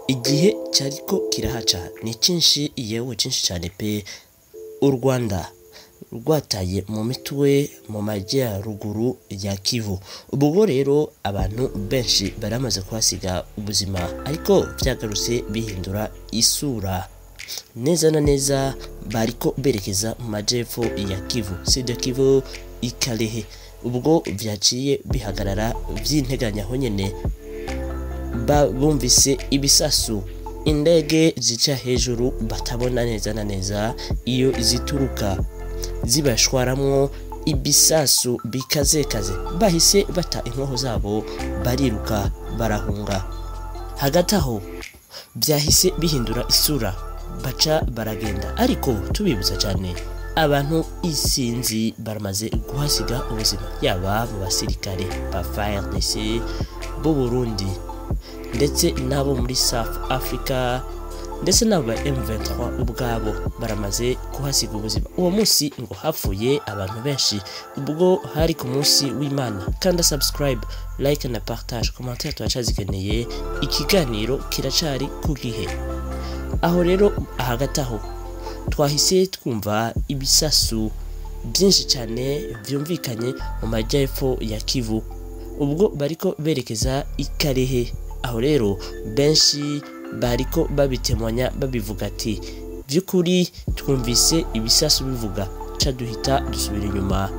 igihe cyariko kirahaca ni cinshi yewe cinshi cyane pe u Rwanda rwataye mu mitwe mu majyaruguru ya Kivu. Ubwo rero abantu benshi baramaze kuhasiga ubuzima ariko byagarutse bihindura isura. Neza na neza bariko berekeza mu majepfo ya Kivu, Sud Kivu Ikalehe. Ubwo vyaciye bihagarara vy'integanya ho nyene bumvise ibisasu, indege zica hejuru batabona neza na neza iyo zituruka, zibashwaramwo ibisasu bikazekaze. Bahise bata inkoho zabo bariruka barahunga. Hagati aho byahise bihindura isura, baca baragenda. Ariko tubibutsa cyane abantu isinzi baramaze guhasiga ubuzima, yaba mu basirikare ba FARDC bo Burundi ndetse nabo muri South Africa ndetse n'aba M23 ubwabo baramaze kuhasiga ubuzima. Uwo munsi ngo hapfuye abantu benshi, ubwo hari ku munsi w'Imana. Kanda subscribe, like na partage, commentaire twacazikeneye. Ikiganiro kiracari ku gihe. Aho rero hagati aho twahise twumva ibisasu byinshi cyane byumvikanye mu majyepfo ya Kivu, ubwo bariko berekeza Ikalehe. Aho rero benshi bariko babitemanya babivuga ati byukuri twumvise ibisasu bivuga ca duhita dusubira inyuma.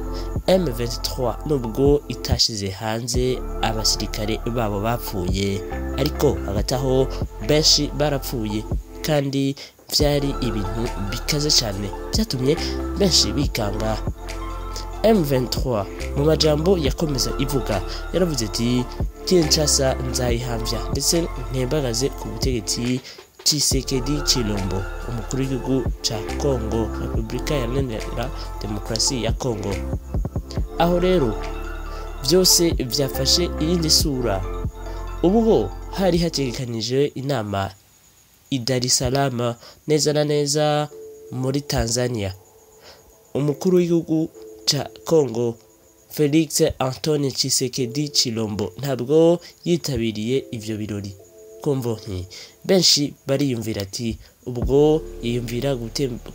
M23 nubwo itashize hanze abasirikare babo bapfuye, ariko hagati aho benshi barapfuye kandi byari ibintu bikaze cyane byatumye benshi bikanga. M23 mu majambo yakomeza ivuga yaravuze ati Kinshasa nzayihamvya ndetse ntembagaze ku butegetsi Tshisekedi Chilombo, umukuru w'igihugu ca Congo, Repubulika Iharanira Demokarasi ya Congo. Aho rero byose byafashe irindi sura, ubwo hari hategekanije inama i Dar es Salaam neza na neza muri Tanzania. Umukuru w'igihugu ca Congo Felix Antoine Tshisekedi Chilombo ntabwo yitabiriye ivyo birori. Kumvo benshi bariyumvira ati ubwo yiyumvira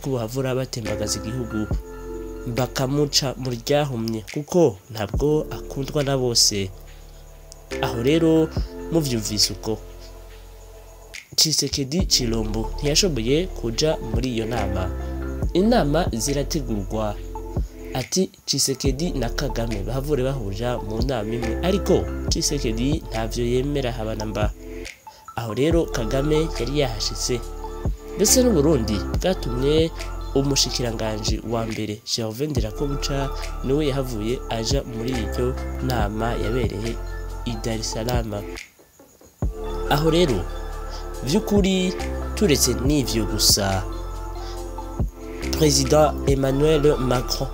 kubuhavura batembagaza igihugu bakamuca mu ryahumye kuko ntabwo akundwa na bose. Aho rero muvyumvise uko Tshisekedi Chilombo ntiyashoboye kuja muri iyo nama. Inama zirategurwa ati Tshisekedi na Kagame bahavure bahuja mu nama imwe, ariko Tshisekedi ntavyo yemera habana mba. Aho rero Kagame yari yahashitse ndetse n'u Burundi bwatumye umushikiranganje wa mbere Gervais Ndirakobuca niwe yahavuye aja muri iyo nama yabereye i Dar es Salaam. Aho rero vyukuri turetse n'ivyo gusa, President Emmanuel Macron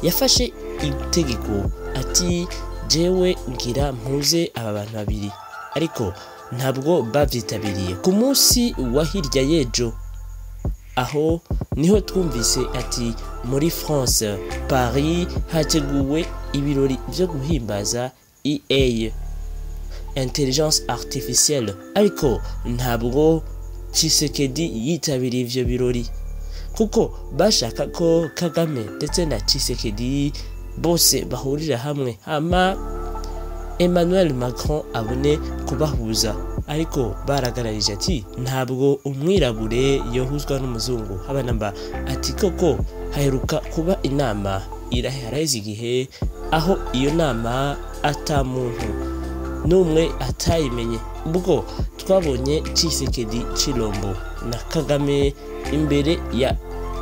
yafashe itegeko ati jewe ngira mpuze aba bantu babiri, ariko ntabwo bavyitabiriye. Ku munsi wa hirya yejo aho niho twumvise ati muri France Paris hateguwe ibirori byo guhimbaza EA, intelligence artificielle, ariko ntabwo Tshisekedi yitabiriye ivyo birori kuko bashaka ko Kagame ndetse na Tshisekedi bose bahurira hamwe hama Emmanuel Macron abone kubahuza. Ariko baragararije ati ntabwo umwirabure yohuzwa n'umuzungu habana mba. Ati koko haheruka kuba inama iraheze igihe aho iyo nama ata muntu n'umwe atayimenye, ubwo twabonye Tshisekedi Chilombo na Kagame imbere ya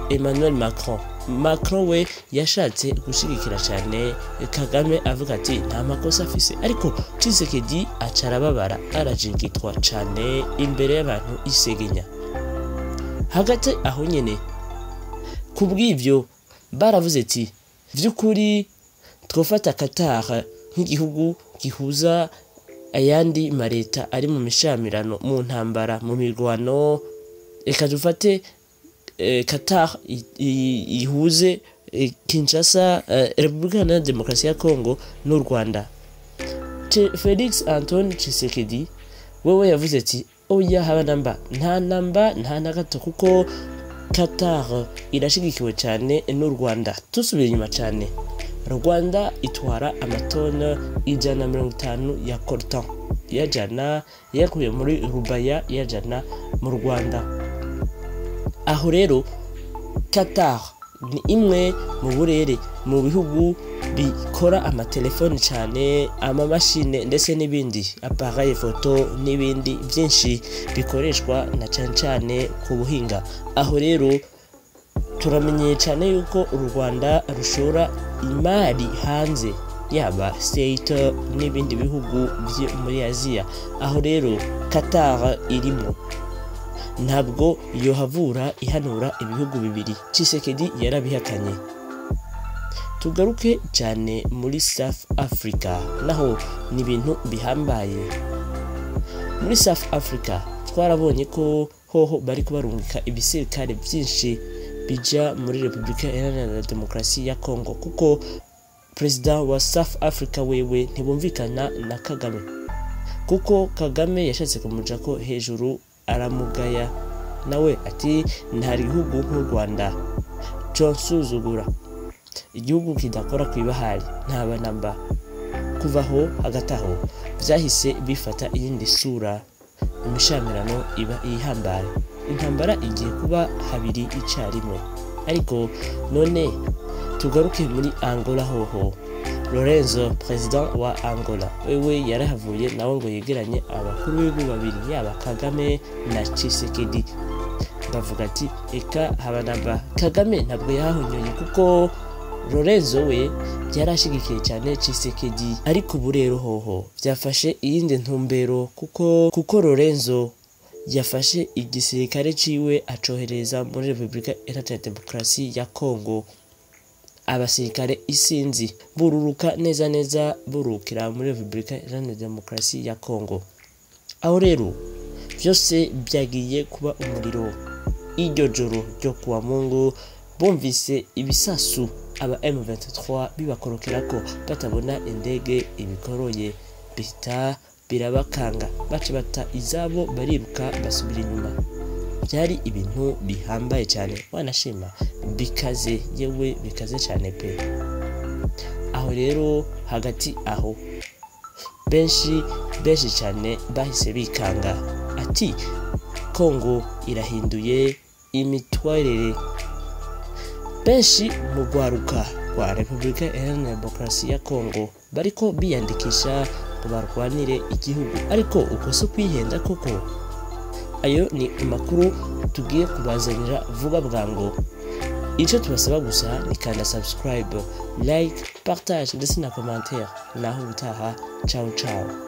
Emmanuel Macron. Macron we yashatse gushigikira cyane Kagame avuga ati nta makosa afise, ariko Tshisekedi acarababara arajingitwa cyane imbere y'abantu isegenya. Hagati aho nyene kubw'ivyo baravuze ati vyukuri twofata Qatar nk'igihugu gihuza ayandi mareta ari mu mishamirano mu ntambara mu mirwano, reka dufate Qatar ihuze Kinshasa, Repubulika Iharanira Demokarasi ya Congo n'u Rwanda. Felix Antoine Tshisekedi wewe yavuze ati oya haba namba nta na gato, kuko Qatar irashigikiwe cyane n'u Rwanda. Tusubira inyuma cyane, Rwanda itwara amatona 150 ya coltan yajana yakuye muri Rubaya yajana mu Rwanda. Aho rero Qatar ni imwe mu burere mu bihugu bikora amatelefoni cyane, amamashine ndetse n'ibindi appareil photo n'ibindi byinshi bikoreshwa na cyane ku buhinga. Aho rero turamenye cyane yuko u Rwanda rushora imari hanze, yaba state n'ibindi bihugu byo muri Aziya. Aho rero Qatar irimo, ntabwo yohavura ihanura ibihugu bibiri. Tshisekedi yarabihakanye. Tugaruke cyane muri South Africa, naho ni ibintu bihambaye. Muri South Africa twarabonye ko hoho bari kubarungika ibisirikare byinshi bija muri Republika Iharanira Demokarasi ya Congo, kuko President wa South Africa wewe ntibumvikana na Kagame, kuko Kagame yashatse kumuja ko hejuru aramugaya, nawe ati ntari gihugu nk'u Rwanda cyonsuzugura, igihugu kidakora kwibahari ntaba namba. Kuvaho hagataho byahise bifata iyindi sura, imishamirano iba ihambaye, intambara igiye kuba habiri icyarimwe. Ariko none tugaruke muri Angola hoho, Lorenzo president wa Angola wewe yarahavuye nawe ngo yegeranye abakuru b'ibihugu babiri, yaba Kagame na Tshisekedi. Bavuga ati eka habanamba Kagame ntabwo yahonyoye, kuko Lorenzo we yarashigikiye cyane Tshisekedi. Ariko ubu rero hoho byafashe iyindi ntumbero, kuko Lorenzo yafashe igisirikare ciwe acohereza muri Republika Iharanira Demokarasi ya Congo. Abasirikare isinzi bururuka neza burukira muri Republika Iharanira Demokarasi ya Congo. Aho rero byose byagiye kuba umuriro. Iryo joro ryo kuwa Mungu bumvise ibisasu aba M23 bibakorokera ko batabona indege ibikoroye, bita birabakanga, bace bata izabo bariruka basubira inyuma. Byari ibintu bihambaye cyane, wanashima bikaze, yewe bikaze cyane pe. Aho rero hagati aho benshi cyane bahise bikanga, ati Congo irahinduye imitwarire. Benshi mu rwaruka rwa Republika Iharanira Demokarasi ya Congo bariko biyandikisha ngo barwanire igihugu, ariko uko so kwihenda koko. Ayo ni amakuru tugiye kubazanira vuba bwango. Icyo tubasaba gusa ni kanda subscribe, like, partage ndetse na commentaire. Naho ubutaha, ciao ciao.